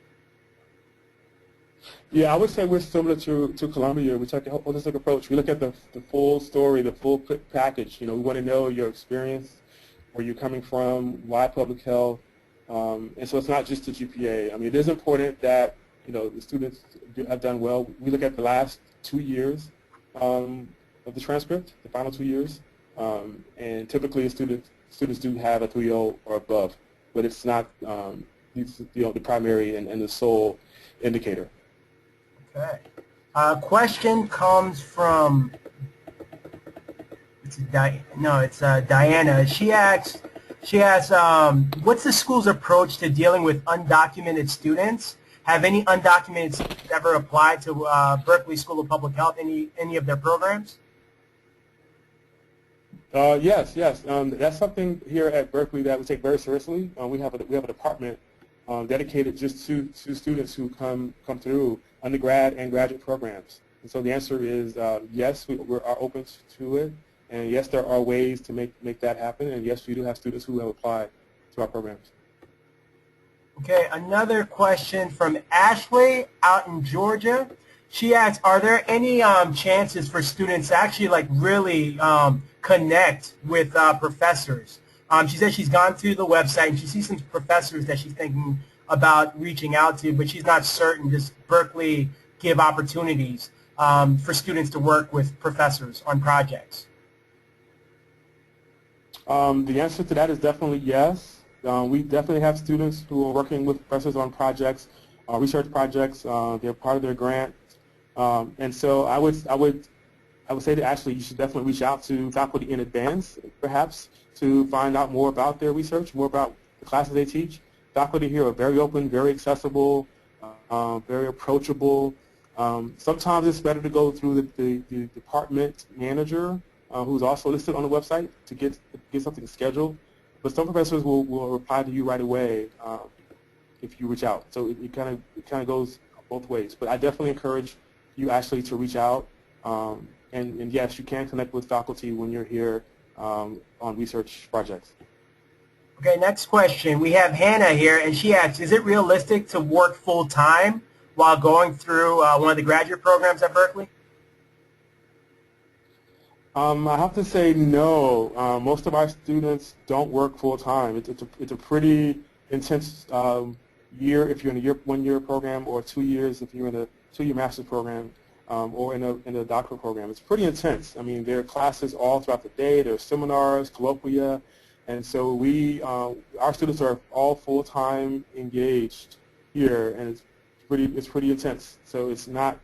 Yeah, I would say we're similar to Columbia. We take a holistic approach. We look at the full story, the full package. You know, we want to know your experience, where you're coming from, why public health, and so it's not just the GPA. I mean, it is important that, you know, the students have done well. We look at the last 2 years of the transcript, the final 2 years, and typically students do have a 3.0 or above, but it's not the primary and the sole indicator. Okay. Question comes from, it's Diana. She asks, what's the school's approach to dealing with undocumented students? Have any undocumented students ever applied to Berkeley School of Public Health, any of their programs? Yes. That's something here at Berkeley that we take very seriously. We have a department dedicated just to students who come through undergrad and graduate programs. And so the answer is yes, we are open to it, and yes, there are ways to make that happen, and yes, we do have students who have applied to our programs. Okay, another question from Ashley out in Georgia. She asks, are there any chances for students to actually really connect with professors? She says she's gone through the website and she sees some professors that she's thinking about reaching out to, but she's not certain. Does Berkeley give opportunities for students to work with professors on projects? The answer to that is definitely yes. We definitely have students who are working with professors on projects, research projects. They're part of their grant, and so I would say to Ashley, you should definitely reach out to faculty in advance, perhaps, to find out more about their research, more about the classes they teach. Faculty here are very open, very accessible, very approachable. Sometimes it's better to go through the department manager, who's also listed on the website, to get something scheduled. But some professors will reply to you right away if you reach out. So it kind of goes both ways. But I definitely encourage you, Ashley, to reach out. And yes, you can connect with faculty when you're here on research projects. Okay, next question. We have Hannah here, and she asks, is it realistic to work full-time while going through one of the graduate programs at Berkeley? I have to say no. Most of our students don't work full-time. It's a pretty intense year if you're in a one-year program, or 2 years if you're in a 2-year master's program, or in a doctoral program. It's pretty intense. I mean, there are classes all throughout the day. There are seminars, colloquia, and so our students are all full-time engaged here, and it's pretty intense. So it's not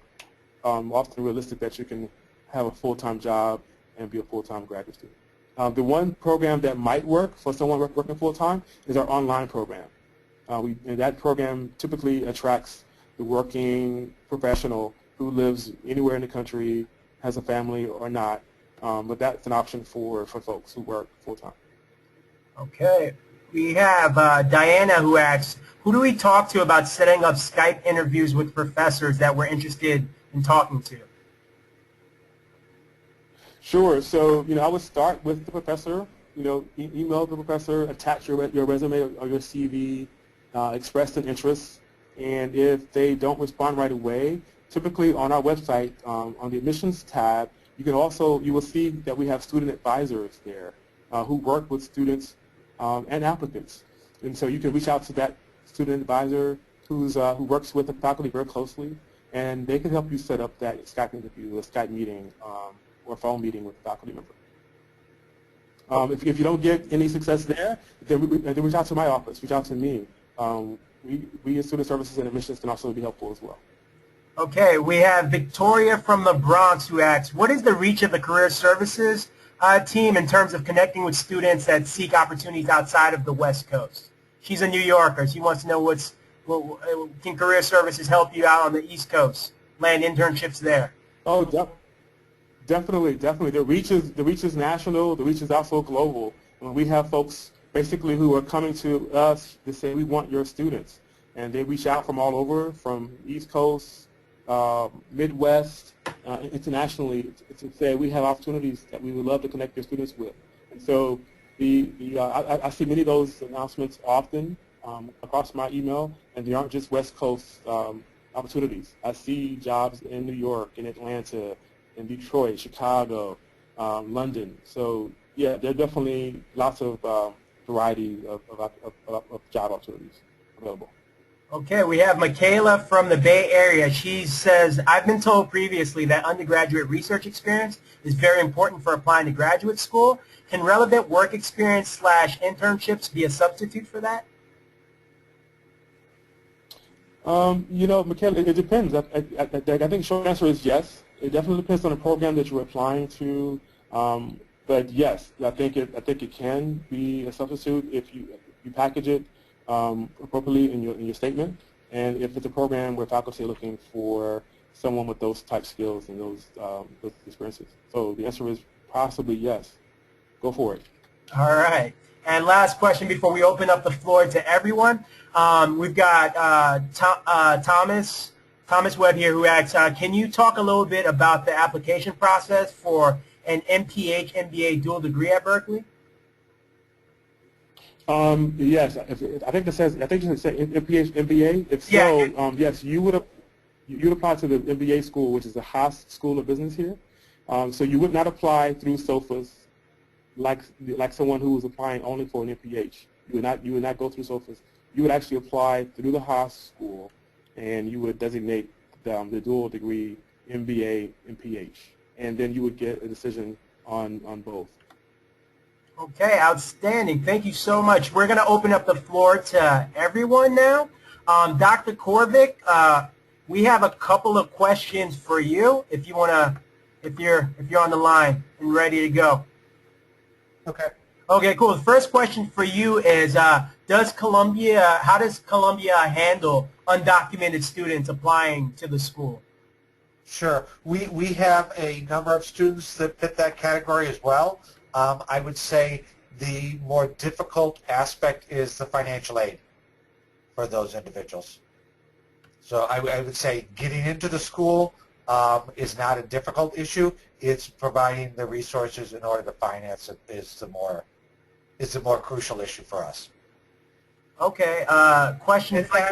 often realistic that you can have a full-time job and be a full-time graduate student. The one program that might work for someone working full-time is our online program. And that program typically attracts the working professional who lives anywhere in the country, has a family or not, but that's an option for folks who work full-time. Okay. We have Diana who asks, who do we talk to about setting up Skype interviews with professors that we're interested in talking to? Sure. So, I would start with the professor. Email the professor, attach your resume or your CV, express an interest, and if they don't respond right away, typically on our website, on the admissions tab, you will see that we have student advisors there who work with students and applicants. And so you can reach out to that student advisor who works with the faculty very closely, and they can help you set up that Skype interview, a Skype meeting, or phone meeting with a faculty member. If you don't get any success there, then reach out to my office, reach out to me. We as Student Services and Admissions can also be helpful as well. Okay, we have Victoria from the Bronx who asks, what is the reach of the Career Services team in terms of connecting with students that seek opportunities outside of the West Coast? She's a New Yorker. She wants to know can Career Services help you out on the East Coast, land internships there? Oh, Definitely, definitely. The reach is national. The reach is also global. We have folks basically who are coming to us to say we want your students, and they reach out from all over, from East Coast, Midwest, internationally, to say we have opportunities that we would love to connect your students with. And so I see many of those announcements often across my email, and they aren't just West Coast opportunities. I see jobs in New York, in Atlanta, in Detroit, Chicago, London. So yeah, there are definitely lots of variety of job opportunities available. Okay, we have Michaela from the Bay Area. She says, I've been told previously that undergraduate research experience is very important for applying to graduate school. Can relevant work experience / internships be a substitute for that? You know, Michaela, it depends. I think the short answer is yes. It definitely depends on the program that you're applying to. But yes, I think it can be a substitute if you package it appropriately in your statement, and if it's a program where faculty are looking for someone with those type skills and those experiences. So the answer is possibly yes. Go for it. All right. And last question before we open up the floor to everyone. We've got Thomas Webb here who asks, can you talk a little bit about the application process for an MPH MBA dual degree at Berkeley? Yes, I think it says MPH MBA. If so, yeah. Yes, you would apply to the MBA school, which is the Haas School of Business here. So you would not apply through SOFAs like someone who was applying only for an MPH. You would not go through SOFAs. You would actually apply through the Haas School, and you would designate the dual degree MBA MPH, and then you would get a decision on both. Okay, outstanding. Thank you so much. We're going to open up the floor to everyone now. Dr. Korevec, we have a couple of questions for you if you want to, if you're on the line and ready to go. Okay. Okay, cool. The first question for you is, how does Columbia handle undocumented students applying to the school? Sure. We have a number of students that fit that category as well. I would say the more difficult aspect is the financial aid for those individuals. So I would say getting into the school is not a difficult issue. It's providing the resources in order to finance it is the more crucial issue for us. Okay. Question. And I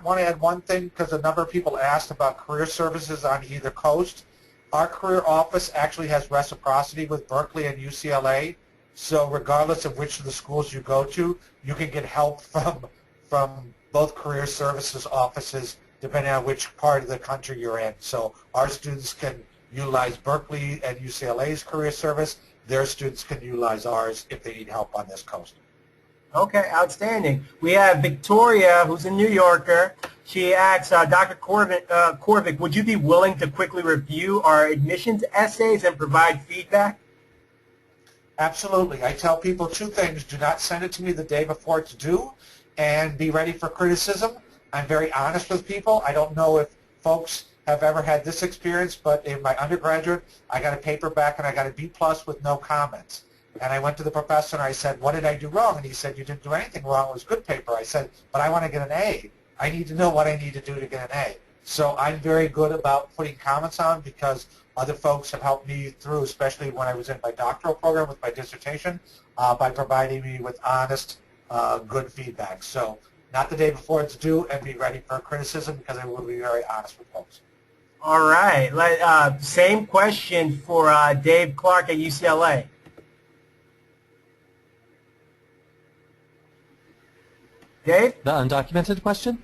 want to add one thing because a number of people asked about career services on either coast. Our career office actually has reciprocity with Berkeley and UCLA, so regardless of which of the schools you go to, you can get help from both career services offices depending on which part of the country you're in. So our students can utilize Berkeley and UCLA's career service. Their students can utilize ours if they need help on this coast. Okay, outstanding. We have Victoria, who's a New Yorker. She asks, Dr. Korevec, would you be willing to quickly review our admissions essays and provide feedback? Absolutely. I tell people two things. Do not send it to me the day before it's due, and be ready for criticism. I'm very honest with people. I don't know if folks have ever had this experience, but in my undergraduate, I got a paper back and I got a B+ with no comments. And I went to the professor and I said, what did I do wrong? And he said, you didn't do anything wrong. It was good paper. I said, but I want to get an A. I need to know what I need to do to get an A. So I'm very good about putting comments on because other folks have helped me through, especially when I was in my doctoral program with my dissertation, by providing me with honest, good feedback. So not the day before it's due, and be ready for criticism because I will be very honest with folks. All right. Same question for Dave Clark at UCLA. Dave? The undocumented question?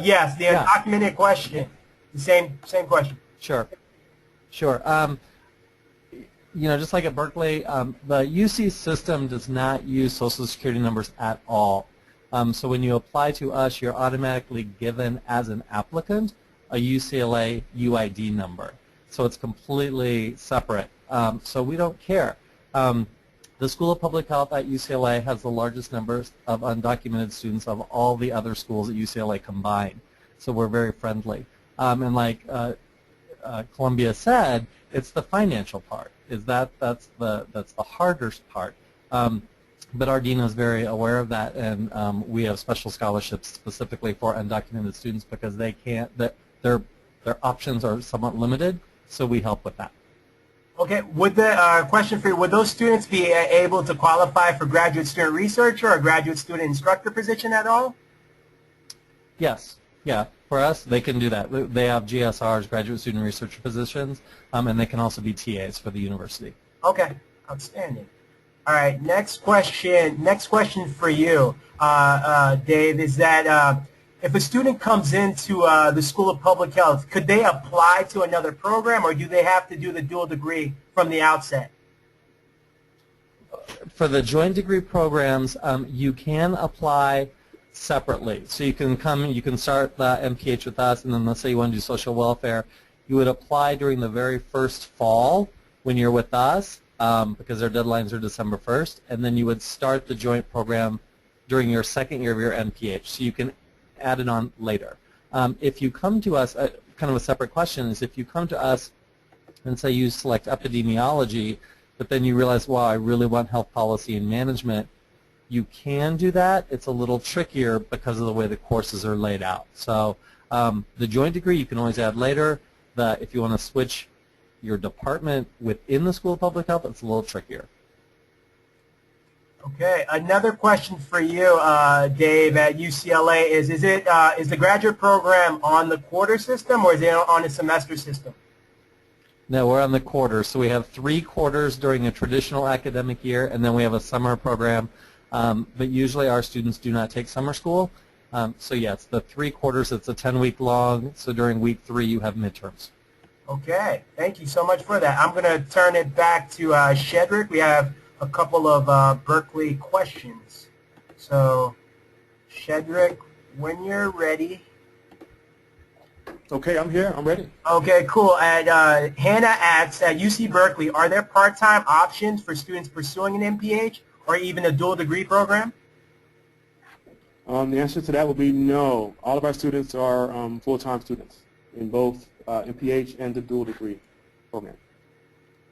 Yes, the undocumented question. The same question. Sure. You know, just like at Berkeley, the UC system does not use Social Security numbers at all. So when you apply to us, you're automatically given as an applicant a UCLA UID number. So it's completely separate. So we don't care. The School of Public Health at UCLA has the largest numbers of undocumented students of all the other schools at UCLA combined. So we're very friendly. And like Columbia said, It's the financial part. That's the hardest part. But our dean is very aware of that, and we have special scholarships specifically for undocumented students because they can't. Their options are somewhat limited, so we help with that. Okay. Would the question for you: would those students be able to qualify for graduate student researcher or graduate student instructor position at all? Yes. Yeah. For us, they can do that. They have GSRs, graduate student researcher positions, and they can also be TAs for the university. Okay. Outstanding. All right, next question for you, Dave, is that if a student comes into the School of Public Health, could they apply to another program, or do they have to do the dual degree from the outset? For the joint degree programs, you can apply separately. So you can start the MPH with us, and then let's say you want to do social welfare. You would apply during the very first fall when you're with us, because their deadlines are December 1st, and then you would start the joint program during your second year of your MPH, so you can add it on later. If you come to us, kind of a separate question is if you come to us and say you select epidemiology, but then you realize, wow, I really want health policy and management, you can do that. It's a little trickier because of the way the courses are laid out. So the joint degree you can always add later. If you want to switch your department within the School of Public Health, it's a little trickier. Okay, another question for you, Dave, at UCLA is the graduate program on the quarter system or is it on a semester system? No, we're on the quarter. So we have 3 quarters during a traditional academic year, and then we have a summer program. But usually our students do not take summer school. So yeah, it's the 3 quarters. It's a 10-week long. So during week 3, you have midterms. Okay, thank you so much for that. I'm going to turn it back to Shederick. We have a couple of Berkeley questions. So, Shederick, when you're ready. Okay, I'm here. I'm ready. Okay, cool. And Hannah asks, at UC Berkeley, are there part-time options for students pursuing an MPH or even a dual degree program? The answer to that would be no. All of our students are full-time students in both MPH and the dual degree program.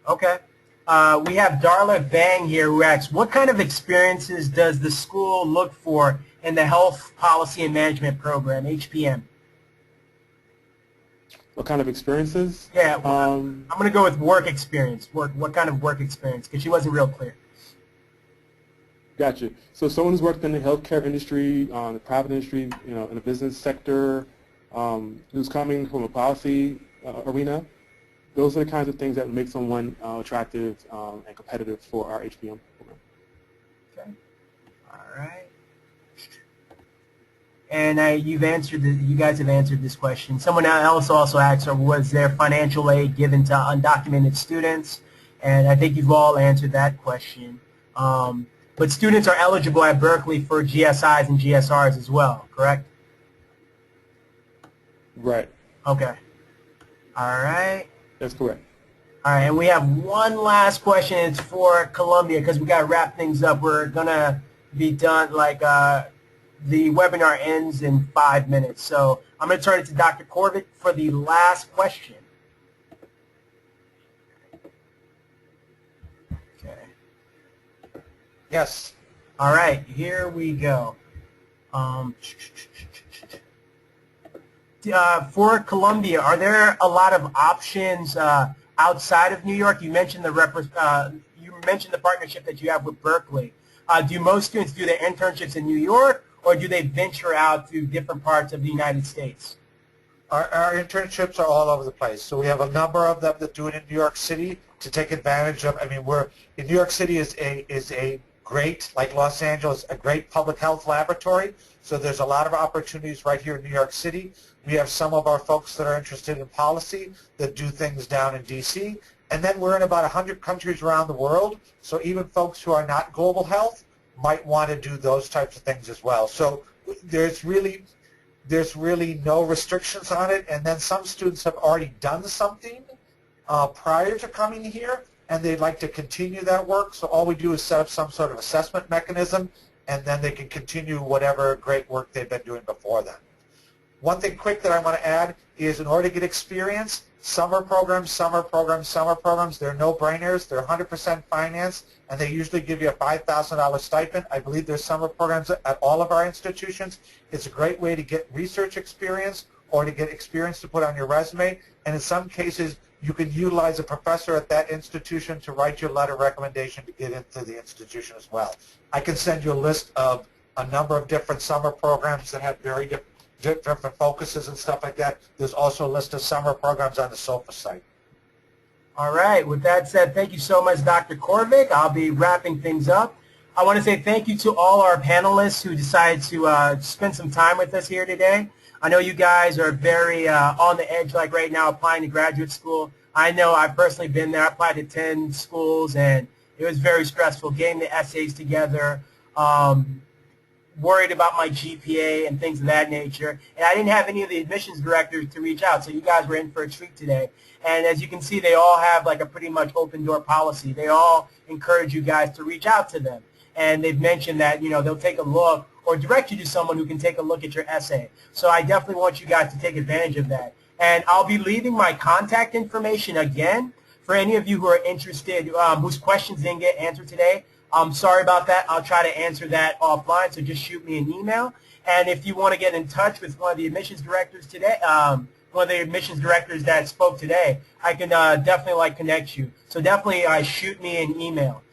Okay. We have Darla Bang here who asks, what kind of experiences does the school look for in the Health Policy and Management Program, HPM? What kind of experiences? Yeah, I'm going to go with work experience. What kind of work experience? Because she wasn't real clear. Gotcha. So someone who's worked in the healthcare industry, the private industry, in the business sector, who's coming from a policy arena, those are the kinds of things that make someone attractive and competitive for our HPM program. Okay. All right. And you guys have answered this question. Someone else also asked, was there financial aid given to undocumented students? And I think you've all answered that question. But students are eligible at Berkeley for GSIs and GSRs as well, correct? Right. Okay. All right. That's correct. All right, and we have one last question. It's for Columbia because we got to wrap things up. We're going to be done, the webinar ends in 5 minutes. So I'm going to turn it to Dr. Korevec for the last question. Okay. Yes. All right, here we go. For Columbia, are there a lot of options outside of New York? You mentioned the partnership that you have with Berkeley. Do most students do their internships in New York, or do they venture out to different parts of the United States? Our internships are all over the place. So we have a number of them that do it in New York City to take advantage of. I mean, in New York City is a great, like Los Angeles, a great public health laboratory. So there's a lot of opportunities right here in New York City. We have some of our folks that are interested in policy that do things down in D.C. And then we're in about 100 countries around the world. So even folks who are not global health might want to do those types of things as well. So there's really no restrictions on it. And then some students have already done something prior to coming here, and they'd like to continue that work. So all we do is set up some sort of assessment mechanism, and then they can continue whatever great work they've been doing before then. One thing quick that I want to add is in order to get experience, Summer programs, they're no-brainers. They're 100% financed, and they usually give you a $5,000 stipend. I believe there's summer programs at all of our institutions. It's a great way to get research experience or to get experience to put on your resume, and in some cases, you can utilize a professor at that institution to write your letter of recommendation to get into the institution as well. I can send you a list of a number of different summer programs that have very different focuses and stuff like that. There's also a list of summer programs on the SOFA site. All right. With that said, thank you so much, Dr. Korevec. I'll be wrapping things up. I want to say thank you to all our panelists who decided to spend some time with us here today. I know you guys are very on the edge like right now applying to graduate school. I know I've personally been there. I applied to 10 schools, and it was very stressful getting the essays together, worried about my GPA and things of that nature. And I didn't have any of the admissions directors to reach out, so you guys were in for a treat today. And as you can see, they all have like a pretty much open door policy. They all encourage you guys to reach out to them. And they've mentioned that, you know, they'll take a look or direct you to someone who can take a look at your essay. So I definitely want you guys to take advantage of that. And I'll be leaving my contact information again for any of you who are interested, whose questions didn't get answered today. I'm sorry about that. I'll try to answer that offline, so just shoot me an email. And if you want to get in touch with one of the admissions directors today, one of the admissions directors that spoke today, I can definitely connect you. So definitely shoot me an email.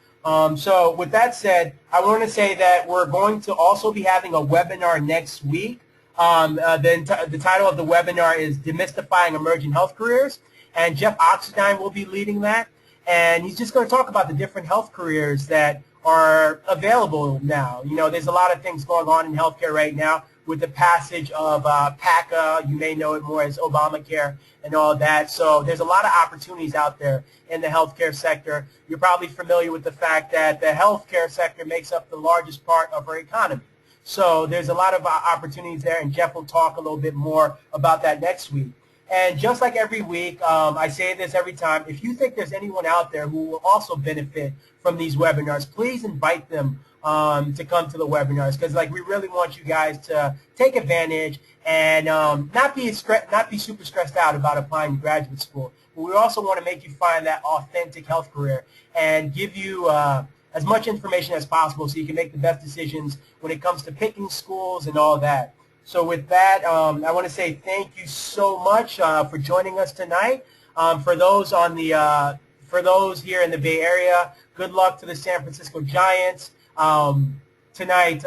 So with that said, I want to say that we're going to also be having a webinar next week. The title of the webinar is Demystifying Emerging Health Careers, and Jeff Oxendine will be leading that. And he's just going to talk about the different health careers that are available now. You know, there's a lot of things going on in healthcare right now with the passage of PACA. You may know it more as Obamacare and all that. So there's a lot of opportunities out there in the healthcare sector. You're probably familiar with the fact that the healthcare sector makes up the largest part of our economy. So there's a lot of opportunities there, and Jeff will talk a little bit more about that next week. And just like every week, I say this every time, if you think there's anyone out there who will also benefit from these webinars, please invite them to come to the webinars, because we really want you guys to take advantage and not be super stressed out about applying to graduate school. But we also want to make you find that authentic health career and give you as much information as possible so you can make the best decisions when it comes to picking schools and all that. So with that, I want to say thank you so much for joining us tonight. For those here in the Bay Area, good luck to the San Francisco Giants tonight.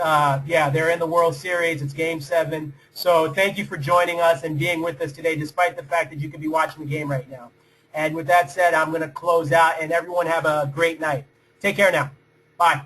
Yeah, they're in the World Series. It's Game 7. So thank you for joining us and being with us today, despite the fact that you could be watching the game right now. And with that said, I'm going to close out, and everyone have a great night. Take care now. Bye.